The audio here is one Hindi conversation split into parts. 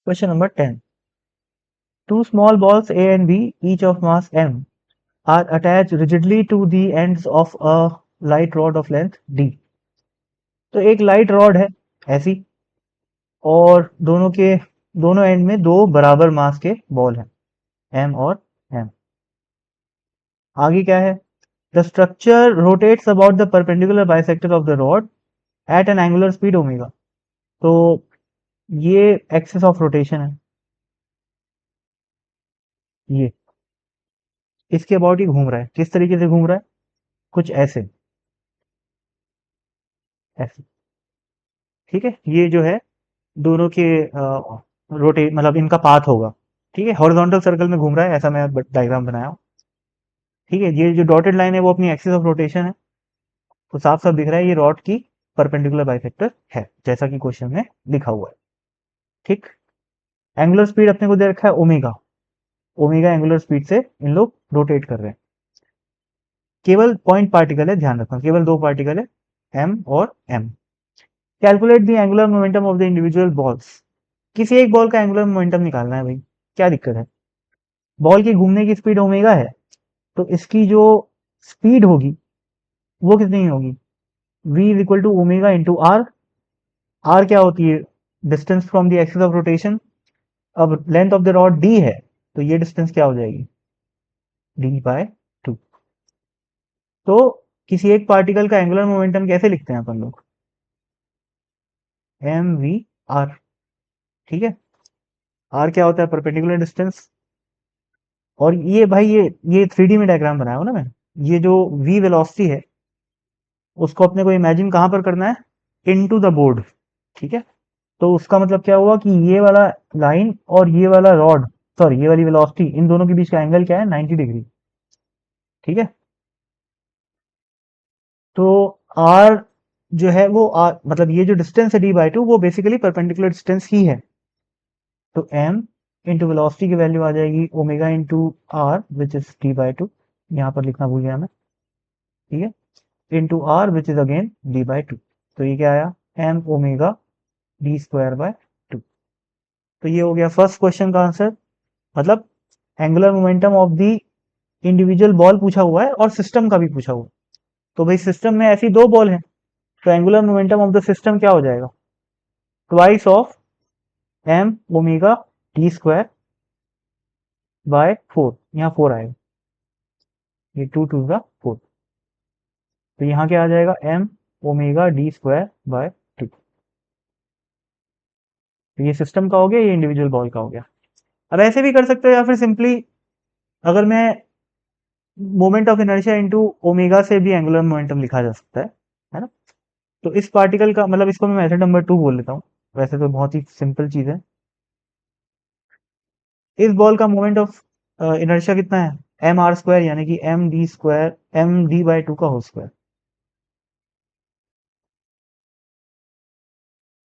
Question number 10. Two small balls A and B, each of mass m, are attached rigidly to the ends of a light rod of length d. तो एक लाइट रॉड है ऐसी, और दोनों एंड में दो बराबर मास के बॉल हैं m और m. आगे क्या है? The structure rotates about the perpendicular bisector of the rod at an angular speed omega. तो ये एक्सिस ऑफ रोटेशन है, ये इसके अबाउट ही घूम रहा है. किस तरीके से घूम रहा है? कुछ ऐसे, ऐसे. ठीक है, ये जो है दोनों के रोटेट मतलब इनका पाथ होगा. ठीक है, हॉरिजॉन्टल सर्कल में घूम रहा है, ऐसा मैं डायग्राम बनाया हूँ. ठीक है, ये जो डॉटेड लाइन है वो अपनी एक्सिस ऑफ रोटेशन है. तो साफ साफ दिख रहा है ये रॉड की परपेंडिकुलर बाइसेक्टर है, जैसा कि क्वेश्चन में लिखा हुआ है. ठीक. एंगुलर स्पीड अपने को दे रखा है ओमेगा. ओमेगा एंगुलर स्पीड से इन लोग रोटेट कर रहे हैं. केवल पॉइंट पार्टिकल है, ध्यान रखना, केवल दो पार्टिकल है, एम और M. Calculate the angular momentum of the individual balls. किसी एक बॉल का एंगुलर मोमेंटम निकालना है भाई. क्या दिक्कत है? बॉल की घूमने की स्पीड ओमेगा है, तो इसकी जो स्पीड होगी वो कितनी होगी? v is equal to omega into R. R क्या होती है? Distance from the axis of rotation. अब length of the rod d है, तो ये डिस्टेंस क्या हो जाएगी? d by 2. तो किसी एक पार्टिकल का एंगुलर मोमेंटम कैसे लिखते हैं अपन लोग? M V R. ठीक है, आर क्या होता है? Perpendicular distance. और ये भाई ये 3D में डायग्राम बनाया हो ना मैं. ये जो v वेलोसिटी है उसको अपने को इमेजिन कहां पर करना है? Into the board. ठीक है, तो उसका मतलब क्या हुआ कि ये वाला लाइन और ये वाला रॉड, सॉरी ये वाली वेलोसिटी, इन दोनों के बीच का एंगल क्या है? 90 डिग्री. ठीक है, तो r जो है वो r मतलब ये जो डिस्टेंस है d/2 वो बेसिकली परपेंडिकुलर डिस्टेंस ही है. तो m इंटू वेलोसिटी की वैल्यू आ जाएगी omega into R which is d/2. यहाँ पर लिखना भूल गया मैं. ठीक है, into R which is again d/2. तो ये क्या आया? m omega d²/2. तो ये हो गया फर्स्ट क्वेश्चन का आंसर. मतलब angular momentum of the individual ball पूछा हुआ है और सिस्टम का भी पूछा हुआ है. तो भाई सिस्टम में ऐसी दो बॉल हैं, तो angular momentum of the system क्या हो जाएगा? Twice of M omega d²/4. यहाँ 4 आएगा, ये 2 का 4. तो यहाँ क्या आ जाएगा? M omega d²/2. तो ये सिस्टम का हो गया, ये इंडिविजुअल बॉल का हो गया. अब ऐसे भी कर सकते हो, या फिर सिंपली अगर मैं moment of inertia into omega से भी एंगुलर मोमेंटम लिखा जा सकता है ना. तो इस पार्टिकल का मतलब इसको मैं मेथड नंबर 2 बोल लेता हूँ. वैसे तो बहुत ही सिंपल चीज है. इस बॉल का मोमेंट ऑफ इनर्शिया कितना है? mr², यानी कि md/2 का whole square.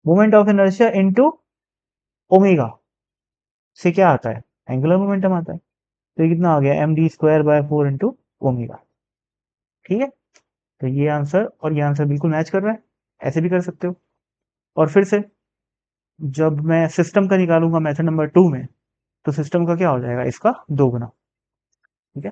Moment of inertia into omega से क्या आता है? एंगुलर मोमेंटम आता है. तो ये कितना आ गया? md²/4 into omega. ठीक है, तो ये आंसर और ये आंसर बिल्कुल मैच कर रहा है. ऐसे भी कर सकते हो. और फिर से जब मैं सिस्टम का निकालूंगा मेथड नंबर 2 में, तो सिस्टम का क्या हो जाएगा? इसका 2 गुना. ठीक है,